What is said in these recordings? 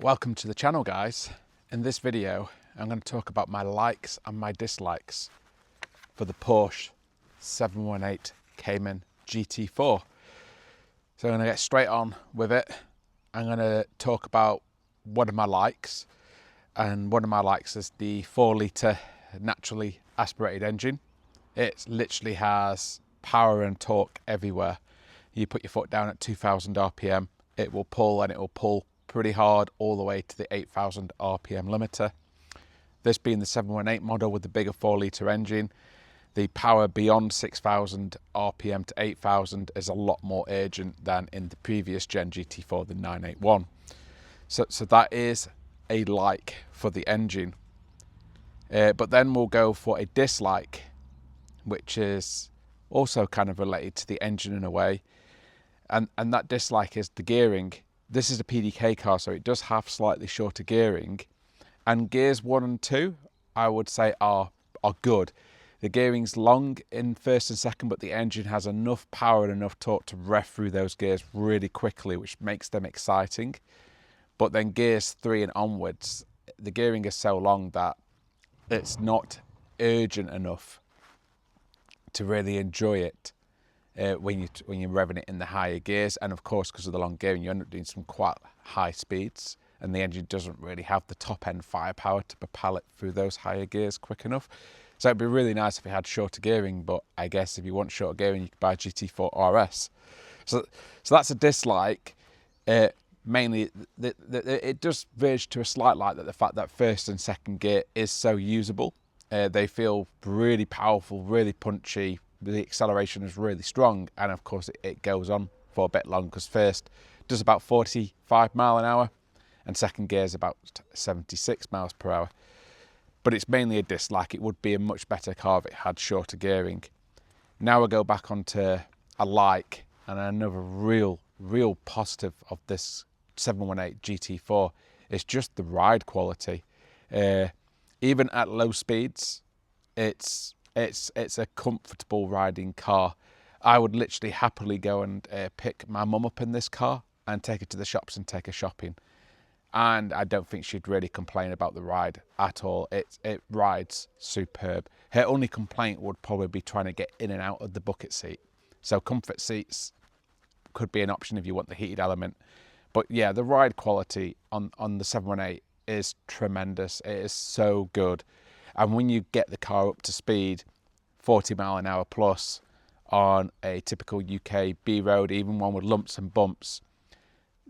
Welcome to the channel, guys. In this video I'm going to talk about my likes and my dislikes for the Porsche 718 Cayman GT4. So I'm going to get straight on with it. I'm going to talk about one of my likes, and one of my likes is the 4-litre naturally aspirated engine. It literally has power and torque everywhere. You put your foot down at 2000 RPM, it will pull, and it will pull pretty hard all the way to the 8000 RPM limiter. This being the 718 model with the bigger 4-litre engine, the power beyond 6000 RPM to 8000 is a lot more urgent than in the previous gen GT4, the 981. So that is a like for the engine. But then we'll go for a dislike, which is also kind of related to the engine in a way. And that dislike is the gearing. This is a PDK car, so it does have slightly shorter gearing. And gears 1 and 2, I would say, are good. The gearing's long in first and second, but the engine has enough power and enough torque to rev through those gears really quickly, which makes them exciting. But then gears 3 and onwards, the gearing is so long that it's not urgent enough to really enjoy it. When you're revving it in the higher gears, and of course because of the long gearing you end up doing some quite high speeds, and the engine doesn't really have the top end firepower to propel it through those higher gears quick enough. So it'd be really nice if it had shorter gearing, but I guess if you want shorter gearing you could buy GT4 RS. So that's a dislike. Mainly it does verge to a slight like that, the fact that first and second gear is so usable. They feel really powerful, really punchy. The acceleration is really strong, and of course it goes on for a bit long, because first does about 45 mile an hour and second gear is about 76 miles per hour. But it's mainly a dislike. It would be a much better car if it had shorter gearing. Now we'll go back onto a like, and another real positive of this 718 GT4 is just the ride quality. Even at low speeds, it's a comfortable riding car. I would literally happily go and pick my mum up in this car and take her to the shops and take her shopping. And I don't think she'd really complain about the ride at all. It rides superb. Her only complaint would probably be trying to get in and out of the bucket seat. So comfort seats could be an option if you want the heated element. But yeah, the ride quality on the 718 is tremendous. It is so good. And when you get the car up to speed, 40 mile an hour plus on a typical UK B road, even one with lumps and bumps,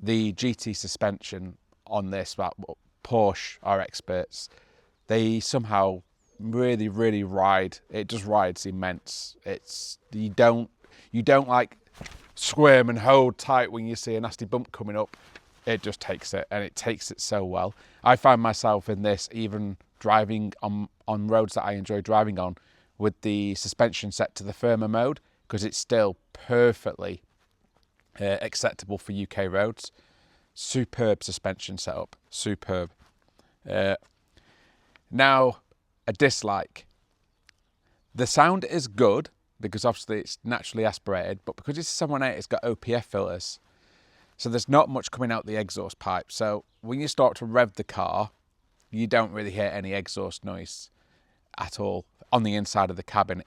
the GT suspension on this, Porsche are experts. They somehow really ride. It just rides immense. You don't like squirm and hold tight when you see a nasty bump coming up. It just takes it, and it takes it so well. I find myself in this even driving on roads that I enjoy driving on with the suspension set to the firmer mode, because it's still perfectly acceptable for UK roads. Superb suspension setup, superb. Now, a dislike. The sound is good because obviously it's naturally aspirated, but because it's a 718, it's got OPF filters. So there's not much coming out the exhaust pipe. So when you start to rev the car, you don't really hear any exhaust noise at all on the inside of the cabin.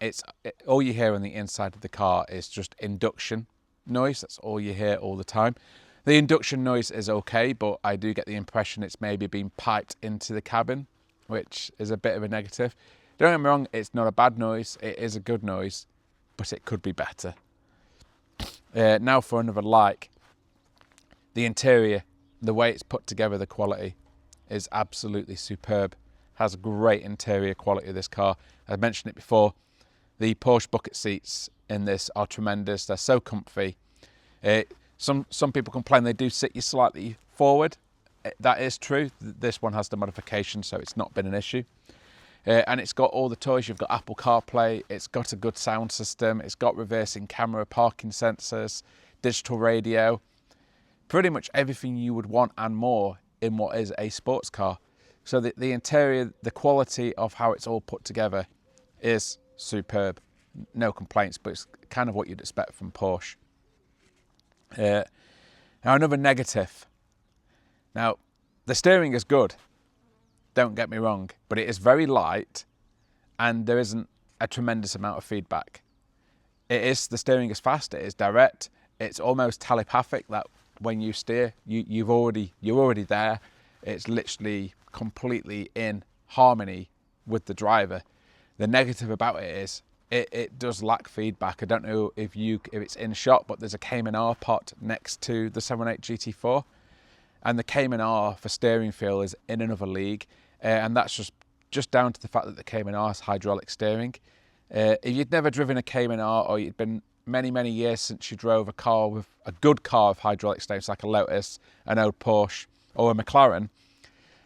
All you hear on the inside of the car is just induction noise. That's all you hear all the time. The induction noise is okay, but I do get the impression it's maybe being piped into the cabin, which is a bit of a negative. Don't get me wrong, it's not a bad noise. It is a good noise, but it could be better. Now for another like. The interior, the way it's put together, the quality is absolutely superb. Has great interior quality, this car. I mentioned it before. The Porsche bucket seats in this are tremendous. They're so comfy. Some people complain they do sit you slightly forward. That is true. This one has the modification, so it's not been an issue. And it's got all the toys. You've got Apple CarPlay. It's got a good sound system. It's got reversing camera, parking sensors, digital radio. Pretty much everything you would want and more in what is a sports car. So the interior, the quality of how it's all put together is superb. No complaints, but it's kind of what you'd expect from Porsche. Now another negative. Now The steering is good, don't get me wrong, but it is very light and there isn't a tremendous amount of feedback. The steering is fast, it is direct, it's almost telepathic that when you steer, you're already there. It's literally completely in harmony with the driver. The negative about it is it does lack feedback. I don't know if it's in shot, but there's a Cayman R pot next to the 718 GT4, and the Cayman R for steering feel is in another league, and that's just down to the fact that the Cayman R has hydraulic steering. If you'd never driven a Cayman R, or you'd been many years since you drove a car with a good car with hydraulic steering, like a Lotus, an old Porsche, or a McLaren,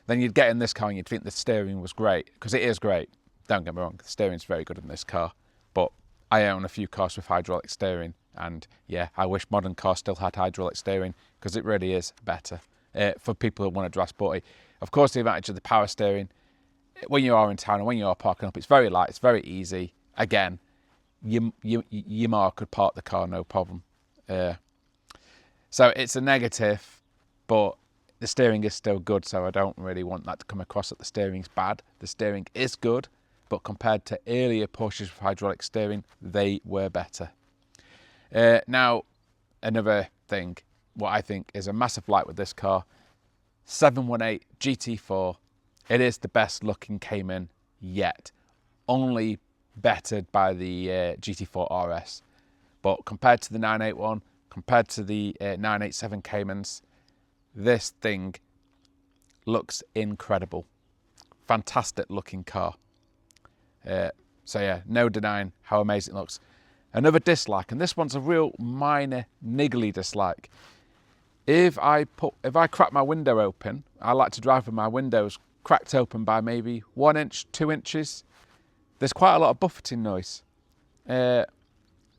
then you'd get in this car and you'd think the steering was great, because it is great. Don't get me wrong, the steering's very good in this car, but I own a few cars with hydraulic steering, and yeah, I wish modern cars still had hydraulic steering, because it really is better for people who want to drive sporty. Of course, the advantage of the power steering, when you are in town and when you are parking up, it's very light, it's very easy. Again, your ma could park the car no problem. So it's a negative, but the steering is still good, so I don't really want that to come across that the steering's bad. The steering is good, but compared to earlier Porsches with hydraulic steering, they were better. Now, another thing, what I think is a massive light with this car, 718 GT4, it is the best looking Cayman yet, only bettered by the GT4 RS. But compared to the 981, compared to the 987 Caymans, this thing looks incredible. Fantastic looking car. So yeah, no denying how amazing it looks. Another dislike, and this one's a real minor niggly dislike. If I crack my window open, I like to drive with my windows cracked open by maybe 1 inch, 2 inches. There's quite a lot of buffeting noise. I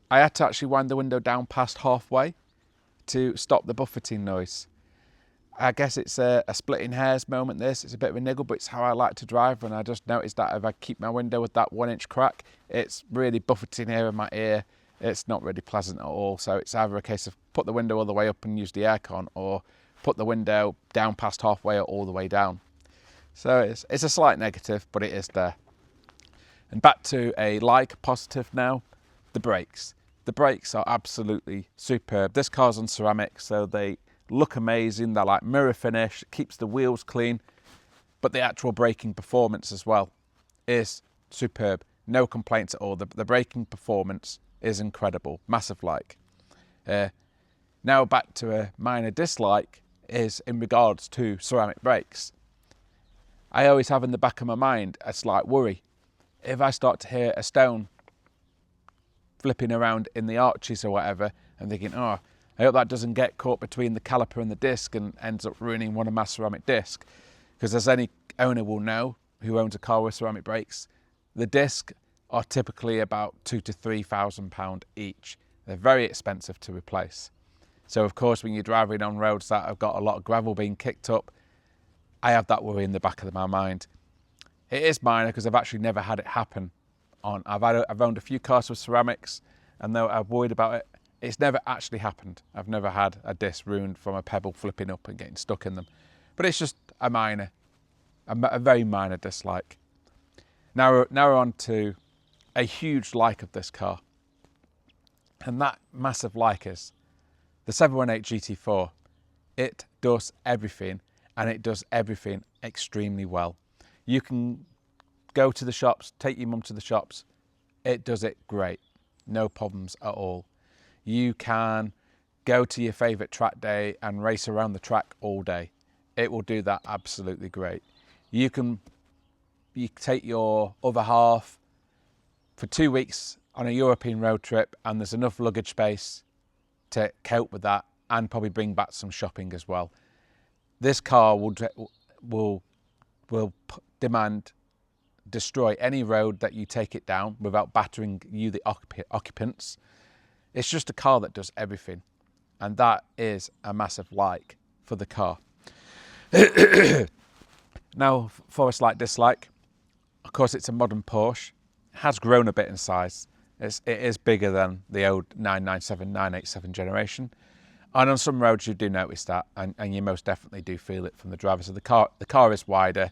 had to actually wind the window down past halfway to stop the buffeting noise. I guess it's a splitting hairs moment, this. It's a bit of a niggle, but it's how I like to drive, and I just noticed that if I keep my window with that 1 inch crack, it's really buffeting here in my ear. It's not really pleasant at all. So it's either a case of put the window all the way up and use the aircon, or put the window down past halfway or all the way down. So it's a slight negative, but it is there. And back to a positive now, the brakes. The brakes are absolutely superb. This car's on ceramic, so they look amazing. They're like mirror finish, it keeps the wheels clean, but the actual braking performance as well is superb. No complaints at all. The braking performance is incredible, massive like. Now back to a minor dislike is in regards to ceramic brakes. I always have in the back of my mind a slight worry. If I start to hear a stone flipping around in the arches or whatever, I'm thinking, oh, I hope that doesn't get caught between the caliper and the disc and ends up ruining one of my ceramic discs. Because as any owner will know, who owns a car with ceramic brakes, the discs are typically about £2,000 to £3,000 each. They're very expensive to replace. So of course, when you're driving on roads that have got a lot of gravel being kicked up, I have that worry in the back of my mind. It is minor because I've actually never had it happen. I've owned a few cars with ceramics, and though I've worried about it, it's never actually happened. I've never had a disc ruined from a pebble flipping up and getting stuck in them. But it's just a very minor dislike. Now we're on to a huge like of this car. And that massive like is the 718 GT4. It does everything, and it does everything extremely well. You can go to the shops, take your mum to the shops. It does it great. No problems at all. You can go to your favourite track day and race around the track all day. It will do that absolutely great. You take your other half for 2 weeks on a European road trip, and there's enough luggage space to cope with that and probably bring back some shopping as well. This car will destroy any road that you take it down without battering you, the occupants. It's just a car that does everything, and that is a massive like for the car. Now, for a slight dislike, of course, it's a modern Porsche. It has grown a bit in size. It is bigger than the old 997, 987 generation. And on some roads you do notice that, and you most definitely do feel it from the driver. So the car is wider,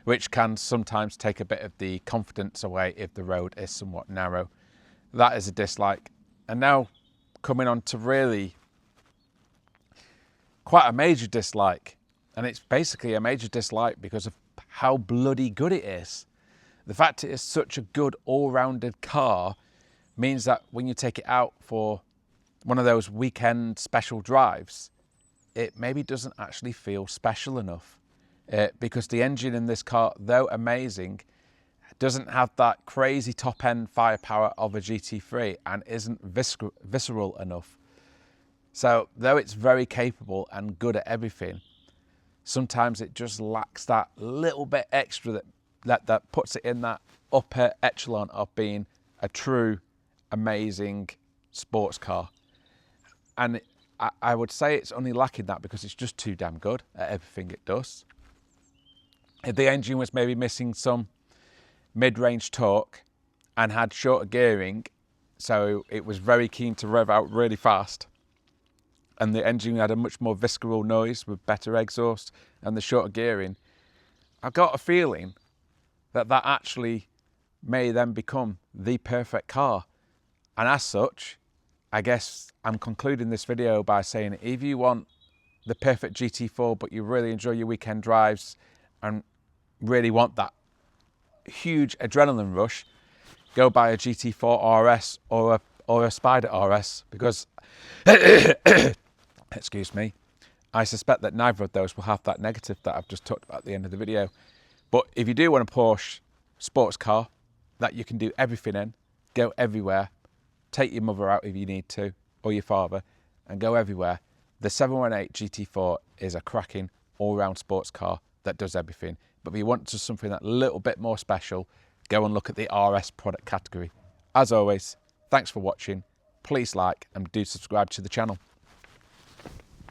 which can sometimes take a bit of the confidence away if the road is somewhat narrow. That is a dislike. And now coming on to really quite a major dislike. And it's basically a major dislike because of how bloody good it is. The fact it is such a good all-rounded car means that when you take it out for one of those weekend special drives, it maybe doesn't actually feel special enough because the engine in this car, though amazing, doesn't have that crazy top-end firepower of a GT3 and isn't visceral enough. So though it's very capable and good at everything, sometimes it just lacks that little bit extra that puts it in that upper echelon of being a true amazing sports car. And I would say it's only lacking that because it's just too damn good at everything it does. If the engine was maybe missing some mid-range torque and had shorter gearing, so it was very keen to rev out really fast, and the engine had a much more visceral noise with better exhaust and the shorter gearing, I got a feeling that actually may then become the perfect car. And as such, I guess I'm concluding this video by saying if you want the perfect GT4 but you really enjoy your weekend drives and really want that huge adrenaline rush, go buy a GT4 RS or a Spider RS, because excuse me, I suspect that neither of those will have that negative that I've just talked about at the end of the video. But if you do want a Porsche sports car that you can do everything in, go everywhere, take your mother out if you need to, or your father, and go everywhere, the 718 GT4 is a cracking all-round sports car that does everything. But if you want just something that a little bit more special, go and look at the RS product category. As always, thanks for watching. Please like and do subscribe to the channel.